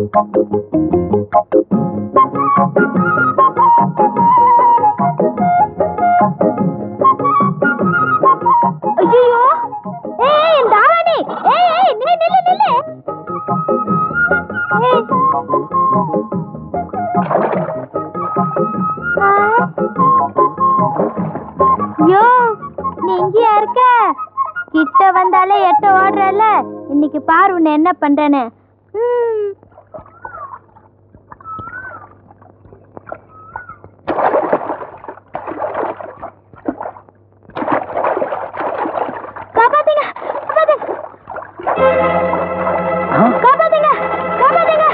ஐயோ ஏய் தாவானி ஏய் நில்லு நில்லு நில்லு யோ நீ இங்கயா இருக்க? கிட்ட வந்தாலே எட்ட ஓடுறல. இன்னைக்கு பாரு உன்னை என்ன பண்றேன்னு. காப்பாத்துங்க காப்பாத்துங்க காப்பாத்துங்க.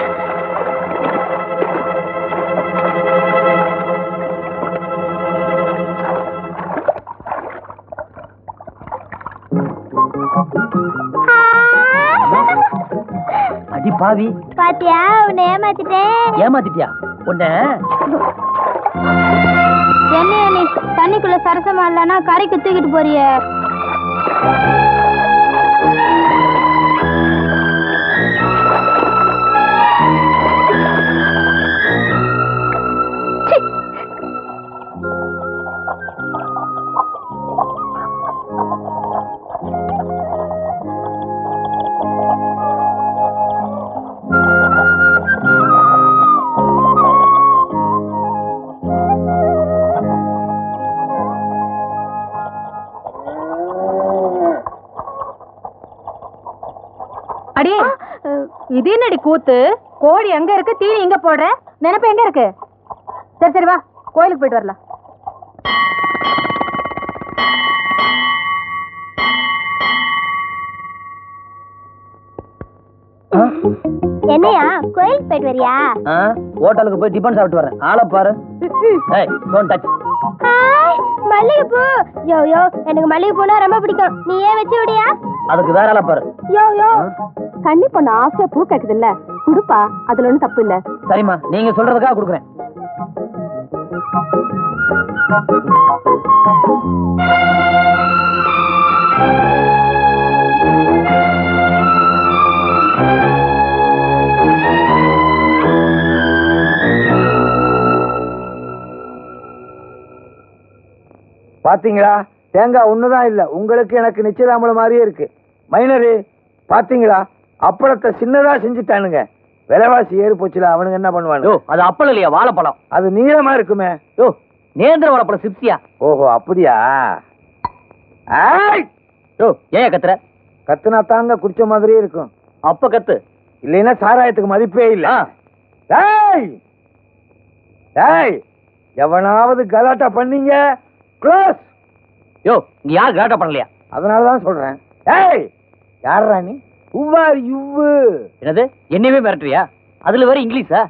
அடி பாவி, பாத்தியா உன்னை ஏமாத்திட்டேன். ஏமாத்திட்டியா? உன்னை என்ன நீ தண்ணிக்குள்ள சரசமா இல்லனா கரைக்கு தூக்கிட்டு போறிய? அடி இது என்னடி கூத்து? கோழி எங்க இருக்கு, தீனி எங்க போடுற, நினைப்பு எங்க இருக்கு? சரி சரி வா, கோயிலுக்கு போயிட்டு வரலாம். என்னையா கோயிலுக்கு போயிட்டு வரியா? ஹோட்டலுக்கு போய் டிபன் சாப்பிட்டு வரேன். ஆளை பாரு. ஏய் டோன்ட் டச். ஹாய் மல்லிகைப்பூ. யோ யோ எனக்கு மல்லிகைப்பூனா ரொம்ப பிடிக்கும். நீ ஏன் வச்சு விடியா? அதுக்கு வேற ஆளை பாரு. யோ யோ கண்ணி பொண்ணு ஆசையா பூ கேக்குது இல்ல, குடுப்பா, அதுல ஒண்ணும் தப்பு இல்ல. சரிம்மா, நீங்க சொல்றதுக்காக கொடுக்குறேன். பாத்தீங்களா, தேங்காய் ஒண்ணுதான் இல்ல, உங்களுக்கு எனக்கு நிச்சயதாம்பலம் மாதிரியே இருக்கு. மைனரு பாத்தீங்களா, அப்பளத்தை சின்னதா செஞ்சுட்டானுங்க. விலைவாசி ஏறி போச்சுல, அவனுங்க என்ன பண்ணுவானு? அது அப்பளம் இல்லையா, வாழைப்பழம். அது நீளமா இருக்குமே. நேந்திர வாழைப்பழம் சிப்ஸியா? ஓஹோ அப்படியா? ஏன் கத்துற? கத்துனா தாங்க குடிச்ச மாதிரியே இருக்கும். அப்ப கத்து, இல்லைன்னா சாராயத்துக்கு மதிப்பே இல்ல. எவனாவது கலாட்டா பண்ணீங்க க்ளோஸ். நீ யார் கலாட்டா பண்ணலையா? அதனாலதான் சொல்றேன். யாரா நீ? என்னது, என்னையுமே மிரட்டுறியா? அதுல வேற இங்கிலீஷா?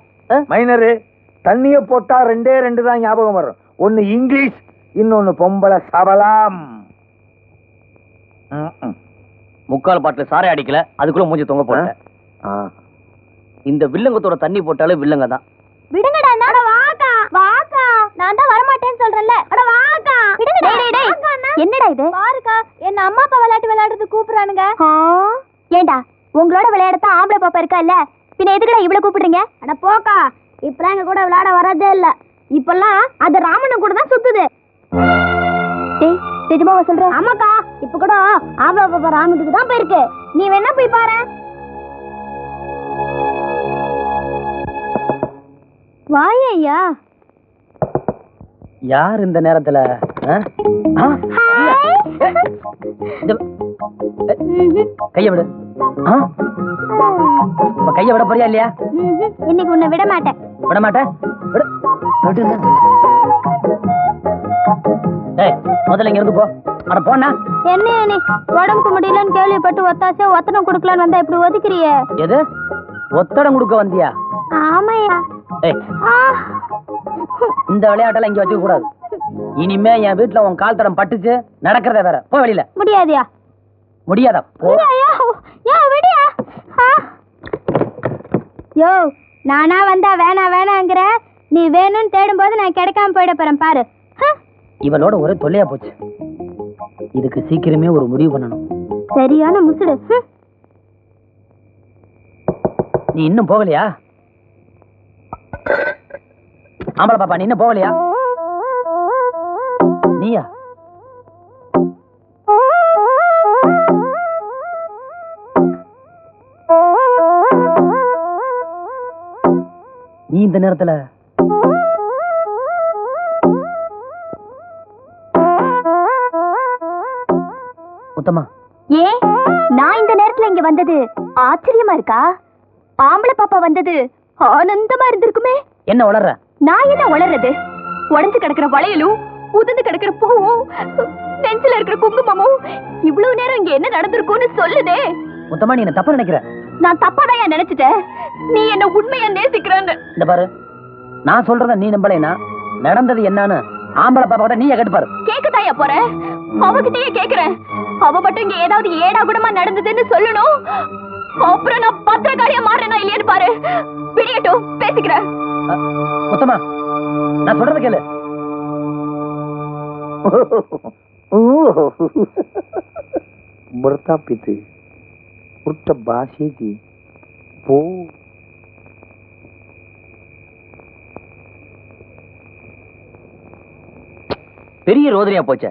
மைனரு, தண்ணிய போட்டா ரெண்டே ரெண்டு தான் ஞாபகம் வரும். ஒன்னு இங்கிலீஷ், இன்னொன்னு பொம்பளை சபலாம். முக்கால் பாட்டில் சாரை அடிக்கல, அதுக்குள்ள மூஞ்சி தொங்க போட்டேன். இந்த வில்லங்கத்தோட தண்ணி போட்டாலே வில்லங்க தான். விடுங்கடா. அட வாக்கா வாக்கா, நான் தான் வர மாட்டேன்னு சொல்றேன்ல. அட வாக்கா விடுங்கடா. என்னடா இது? பாருக்கா, என்ன அம்மா அப்பா விளையாடுறது கூப்பிடுறானுங்க. ஏண்டா உங்களோட விளையாடத்தான் ஆம்பளை பாப்பா இருக்கா இல்ல, பின்ன எதுக்குடா இவ்வளவு கூப்பிடுறீங்க? அட போக்கா, இப்ப எங்க கூட விளையாட வரதே இல்ல. இப்பெல்லாம் அது ராமண்ணன் கூட தான் சுத்துது. டேய் நிஜமாவா சொல்ற? ஆமாக்கா, இப்ப கூட ஆம்பளை பாப்பா ராமனுக்கு தான் போயிருக்கு. நீ வேணா போய் பாரு. வாயா. யார் இந்த நேரத்துல? கைய விடு. கைய விட போறியா இல்லையா? இன்னைக்கு உன்னை விட மாட்டேன். விட மாட்டேன்? முதல்ல இங்க இருந்து போ. அட போனா என்ன நீ உடம்புக்கு முடியலன்னு கேள்விப்பட்டு ஒத்தாசையா ஒத்தடம் கொடுக்கலான்னு வந்தா இப்படி ஒதுக்குறிய? எது ஒத்தடம் கொடுக்க வந்தியா? ஆமாயா. இந்த விளையாட்டெல்லாம் இங்க வச்சுக்க கூடாது. இனிமே என் வீட்டுல உன் கால் தடம் பட்டுச்சு, நடக்கிறத வேற. போ வெளியில. முடியாதியா? முடியாதா? யோ நானா வந்தா வேணா வேணாங்கிற, நீ வேணும்னு தேடும் போது நான் கிடைக்காம போயிட போறேன் பாரு. இவளோட ஒரே தொல்லையா போச்சு. இதுக்கு சீக்கிரமே ஒரு முடிவு பண்ணணும். சரியான முசுடு. நீ இன்னும் போகலையா? ஆம்பளை பாப்பா நீ இன்னும் போகலையா? நீயா? நீ இந்த நேரத்துல முத்தம்மா? ஏன் நான் இந்த நேரத்துல இங்க வந்தது ஆச்சரியமா இருக்கா? ஆம்பளை பாப்பா வந்தது ஆனந்தமா இருந்திருக்குமே. என்ன உளர்ற? நான் என்ன உளறது? உடைஞ்சு கிடக்குற வளையலும் உதிர்ந்து கிடக்குற பூவும் நெஞ்சில இருக்கிற குங்குமமும் இவ்வளவு நேரம் இங்க என்ன நடந்திருக்கும்னு சொல்லுதே. முத்தம்மா நீ என்ன தப்பா நினைக்கிற? நான் தப்பாதான் நினைச்சிட்டேன். நீ என்ன உண்மையா நேசிக்கிறேன்னு. இந்த பாரு, நான் சொல்றத நீ நம்பலைனா நடந்தது என்னன்னு ஆம்பளை பாப்பா கூட நீயே கேட்டு பாரு. கேட்கத்தாயா போறேன், அவகிட்டயே கேக்குறேன். அவ மட்டும் இங்க ஏதாவது ஏடா கூடமா நடந்ததுன்னு சொல்லணும். அப்புறம் நான் பத்திரக்காரியா மாறேனா இல்லையான்னு பாரு. விடியட்டும், பேசிக்கிறேன். முத்தம்மா நான் சொல்றத கேளு. बरता पीते उठ बासी थी वो பெரிய ரோதனையா போச்சே.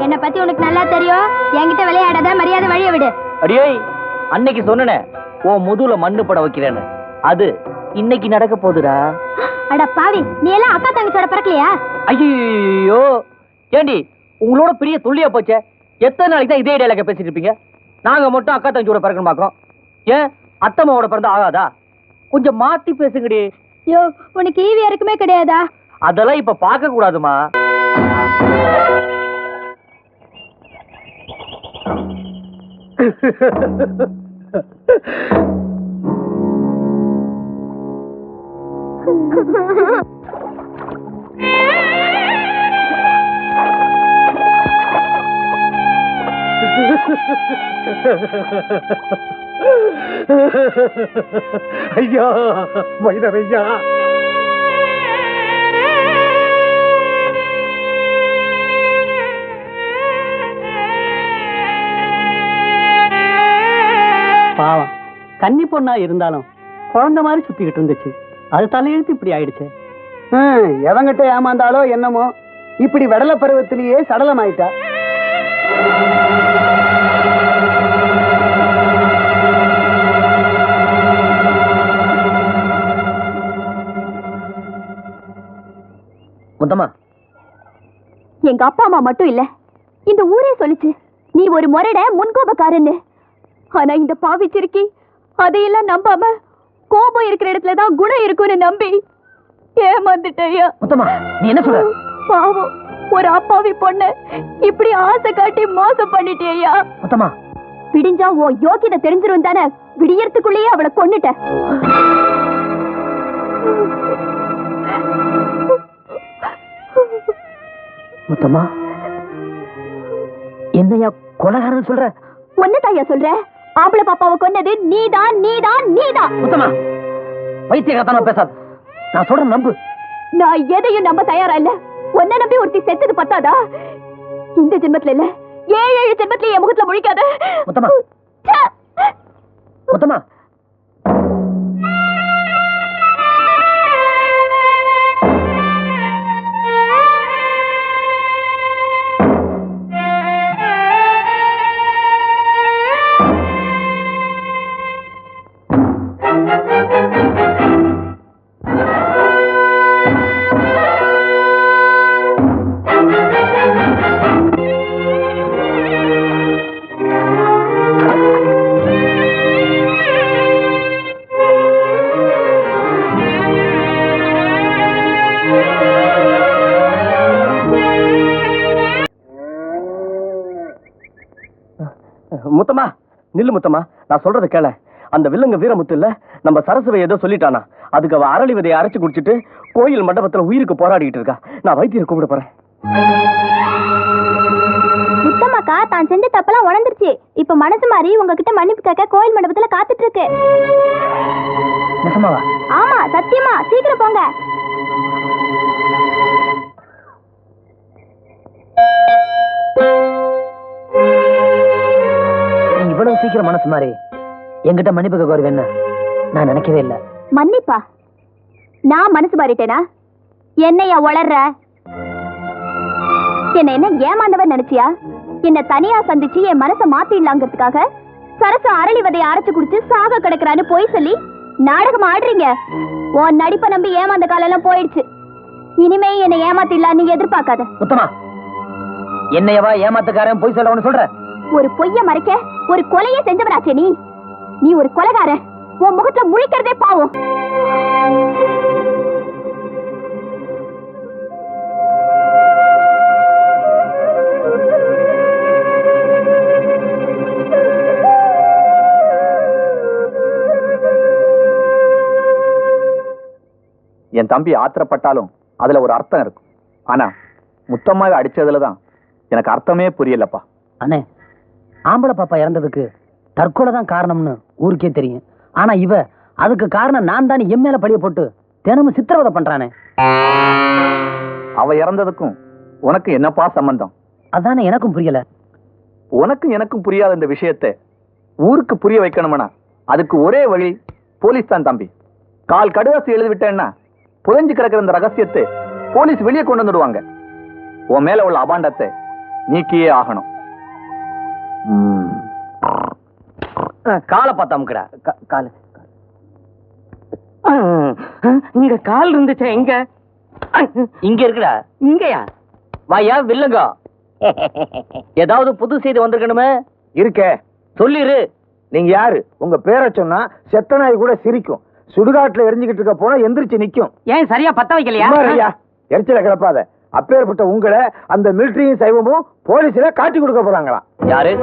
என்ன பத்தி உனக்கு நல்லா தெரியும். என்கிட்ட விளையாடாத, மரியாதை வழிய விடு. அடியே, அன்னைக்கு சொன்னனே ஓ முதுல மண்ணு பட வைக்கிறேன்னு, அது இன்னைக்கு நடக்க போகுதுடா. அட பாவி, நீ எல்லாம் அக்கா தங்கச்சியோட பிறக்கலையா? ஐயோ ஏண்டி உங்களோட பெரிய துள்ளியா போச்சே. எத்தனை நாளைக்கு தான் இதே டயலாக பேசிட்டு இருப்பீங்க? நாங்க மட்டும் அக்கா தங்கச்சியோட பிறக்கணும் பாக்கிறோம். ஏன் அத்தம்மாவோட பிறந்தா ஆகாதா? கொஞ்சம் மாத்தி பேசுங்கடி. யோ, உனக்கு ஈவி இருக்குமே கிடையாதா? அதெல்லாம் இப்ப பார்க்க கூடாதுமா. ஐயா வைரவையா, பாவம் கன்னி பொண்ணா இருந்தாலும் குழந்தை மாதிரி சுத்திக்கிட்டு இருந்துச்சு. அது தலையெழுத்து இப்படி ஆயிடுச்சு. எவங்கிட்ட ஏமாந்தாலோ என்னமோ இப்படி வெடல பருவத்திலேயே சடலம் ஆயிட்டா. முத்தம்மா, எங்க அப்பா அம்மா மட்டும் இல்ல, இந்த ஊரே சொல்லுச்சு நீ ஒரு முரட முன்கோபக்காரன்னு. ஆனா இந்த பாவிச்சிருக்கி அதையெல்லாம் நம்பாம கோபம் இருக்கிற இடத்துலதான் குணம் இருக்கும்னு நம்பி ஏமாந்துட்டேயா. முத்தம்மா நீ என்ன சொல்ற? பாவம், ஒரு அப்பாவி பொண்ணு இப்படி ஆசை காட்டி மோசம் பண்ணிட்டேயா. முத்தம்மா, விடிஞ்சா ஓ யோகியதை தெரிஞ்சிரும் தானே, விடியறதுக்குள்ளேயே அவளை கொன்னுட்ட. முத்தம்மா என்னையா கொலைகாரன் சொல்ற? ஒன்னதாயா சொல்ற? ஆம்பளை பாப்பாவை கொன்னது நீதான் நீதான் நீதான். முத்தம்மா வைத்தியகாரத்தனமா பேசாத. நான் சொல்றேன் நம்பு. நான் எதையும் நம்ப தயாரா இல்ல. ஒன்ன நம்பி ஒருத்தி செத்தது பத்தாதா? இந்த ஜென்மத்துல இல்ல, 7 ஜென்மத்துல என் முகத்துல முழிக்காத. முத்தம்மா, முத்தம்மா முத்தம்மா நில்லு. முத்தம்மா நான் சொல்றத கேள. அந்த வில்லங்க வீரமுத்து இல்ல, நம்ம சரசுவை ஏதோ சொல்லிட்டானா. அதுக்கு அவ அரளி விதையை அரைச்சு குடிச்சிட்டு கோயில் மண்டபத்துல உயிருக்கு போராடிட்டு இருக்கா. நான் வைத்தியரை கூப்பிட போறேன். முத்தம்மாக்கா தான் செஞ்ச தப்பெல்லாம் உணர்ந்துருச்சு. இப்ப மனசு மாறி உங்ககிட்ட மன்னிப்பு கேட்க கோயில் மண்டபத்துல காத்துட்டு இருக்கு. நிஜமாவா? ஆமா சத்தியமா. சீக்கிரம் போங்க. நீ இவ்வளவு சீக்கிரம் மனசு மாறி என்கிட்ட மன்னிப்பு கேட்க வருவேன்னு நான் நினைக்கவே இல்லை. மன்னிப்பா? நான் மனசு மாறிட்டேனா? என்னையா வளர்ற? என்ன ஏமாந்தவர் நினைச்சியா? என்ன தனியா சந்திச்சு என் மனசை மாத்திடலாங்கிறதுக்காக சரச அரளி விதையை அரைச்சு குடிச்சு சாக கிடக்குறான்னு போய் சொல்லி நாடகம் ஆடுறீங்க. உன் நடிப்பை நம்பி ஏமாந்த காலம் எல்லாம் போயிடுச்சு. இனிமே என்னை ஏமாத்திடலாம் நீ எதிர்பார்க்காத. முத்தமா, என்னையவா ஏமாத்துக்காரன் போய் சொல்றவனு சொல்ற? ஒரு பொய்ய மறைக்க ஒரு கொலைய செஞ்சவராச்சே நீ. நீ ஒரு கொலைகார. உன் முகத்துல முழிக்கிறதே பாவம். என் தம்பி ஆத்திரப்பட்டாலும் அதுல ஒரு அர்த்தம் இருக்கும். ஆனா முத்தம்மாவை அடிச்சதுலதான் எனக்கு அர்த்தமே புரியலப்பா. அண்ணே, ஆம்பளை பாப்பா இறந்ததுக்கு தற்கொலை தான் காரணம்னு ஊருக்கே தெரியும். ஆனா இவ அதுக்கு காரணம் நான் தான் என் மேல பழிய போட்டு தினமும் சித்திரவதை பண்றானே. அவ இறந்ததுக்கும் உனக்கு என்னப்பா சம்பந்தம்? அதானே எனக்கும் புரியல. உனக்கும் எனக்கும் புரியாத இந்த விஷயத்தை ஊருக்கு புரிய வைக்கணும்னா அதுக்கு ஒரே வழி போலீஸ் தான் தம்பி. கால் கடுவாசி எழுதி விட்டேன்னா புதைஞ்சு கிடக்கிற இந்த ரகசியத்தை போலீஸ் வெளியே கொண்டு வந்துடுவாங்க. உன் மேல உள்ள அபாண்டத்தை நீக்கியே ஆகணும். காலை பார்த்தா அமுக்கடா. காலு இங்க கால் இருந்துச்சா? எங்க? இங்க இருக்குடா. இங்கயா? வாயா வில்லுங்க. ஏதாவது புது செய்தி வந்திருக்கணுமே. இருக்கே, சொல்லிரு. நீங்க யாரு? உங்க பேரை சொன்னா செத்த நாய் கூட சிரிக்கும். சுடுகாட்டுல எரிஞ்சுக்கிட்டு இருக்க போனா எந்திரிச்சு நிக்கும். ஏன் சரியா பத்த வைக்கலையா? ஐயா, எரிச்சல கிளப்பாத. அப்பேற்பட்ட உங்களை அந்த மிலிட்டரியும் சைவமும் போலீஸ்ல காட்டி கொடுக்க போறாங்களாம். யாரு?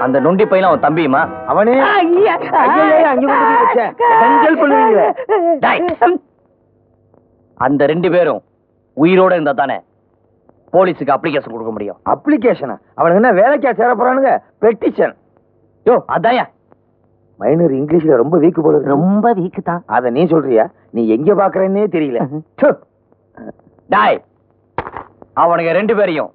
அந்த நொண்டி பையன் அவன் தம்பியுமா? அவனே ஐயா! அங்க கொண்டு போய் வச்சேன். கஞ்சல் பண்ணுவீங்களே. டேய், அந்த 2 பேரும் உயிரோட இருந்தா தானே போலீஸுக்கு அப்ளிகேஷன் கொடுக்க முடியும். அப்ளிகேஷன்? அவனுக்கு என்ன வேலைக்கா சேர போறானுங்க? பெட்டிஷன். யோ அதாயா மைனர் இங்கிலீஷ்ல ரொம்ப வீக்கு போல இருக்கு. ரொம்ப வீக்கு தான். அத நீ சொல்றியா? நீ எங்க பாக்குறேன்னே தெரியல. டாய், அவனுங்க 2 பேரையும்